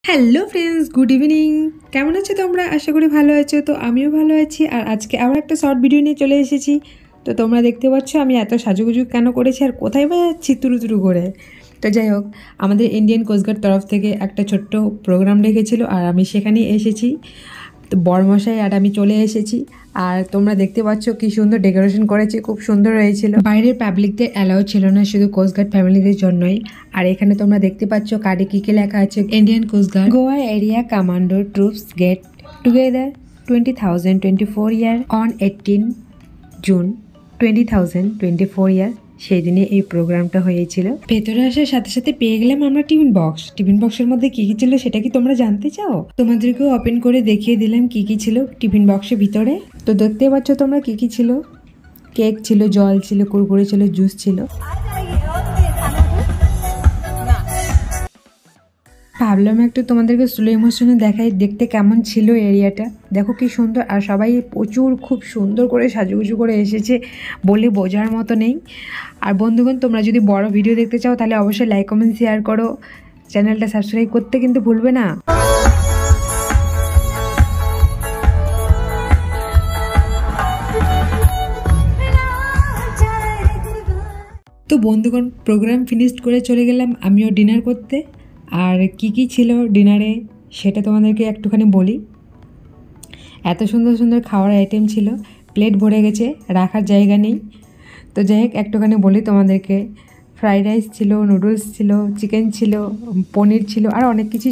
Hello friends, good evening. কেমন আছো তোমরা? আশা করি ভালো আছো। তো আমিও ভালো আছি। আর আজকে আবার একটা শর্ট ভিডিও নিয়ে চলে এসেছি। তো তোমরা দেখতে পাচ্ছ আমি এত সাজুগুজু কেন করেছি আর কোথায় বা যাচ্ছি তুরু করে। তো যাই হোক, আমাদের ইন্ডিয়ান কোস্টগার্ড তরফ থেকে একটা ছোট্ট প্রোগ্রাম রেখেছিল আর আমি সেখানেই এসেছি। তো বরমশাই আর আমি চলে এসেছি। আর তোমরা দেখতে পাচ্ছ কি সুন্দর ডেকোরেশন করেছে, খুব সুন্দর হয়েছিল। বাইরের পাবলিকদের অ্যালাউ ছিল না, শুধু কোস্টগার্ড ফ্যামিলিদের জন্যই। আর এখানে তোমরা দেখতে পাচ্ছ কার্ডে কী কী লেখা আছে। Indian coastguard Goa area commando troops get together 20,024 year on 18 June 20,024 year. সেই দিনে এই প্রোগ্রামটা হয়েছিল। ভেতরে আসার সাথে সাথে পেয়ে গেলাম আমরা টিফিন বক্স। টিফিন বক্সের মধ্যে কি কি ছিল সেটা কি তোমরা জানতে চাও? তোমাদেরকেও ওপেন করে দেখিয়ে দিলাম কি কি ছিল টিফিন বক্সের ভিতরে। তো দেখতে পাচ্ছ তোমরা কি কি ছিল। কেক ছিল, জল ছিল, কুরকুরে ছিল, জুস ছিল। ভাবলাম একটু তোমাদেরকে স্লো ইমোশনে দেখাই, দেখতে কেমন ছিল এরিয়াটা। দেখো কি সুন্দর। আর সবাই প্রচুর খুব সুন্দর করে সাজুগুজু করে এসেছে, বলে বোঝার মতো নেই। আর বন্ধুগণ, তোমরা যদি বড় ভিডিও দেখতে চাও তাহলে অবশ্যই লাইক কমেন্ট শেয়ার করো, চ্যানেলটা সাবস্ক্রাইব করতে কিন্তু ভুলবে না। তো বন্ধুগণ, প্রোগ্রাম ফিনিশড করে চলে গেলাম আমিও ডিনার করতে। আর কি কি ছিল ডিনারে সেটা তোমাদেরকে একটুখানি বলি। এত সুন্দর সুন্দর খাওয়ার আইটেম ছিল, প্লেট ভরে গেছে, রাখার জায়গা নেই। তো যাই হোক, একটুখানি বলি তোমাদেরকে। ফ্রাইড রাইস ছিল, নুডলস ছিল, চিকেন ছিল, পনির ছিল, আর অনেক কিছু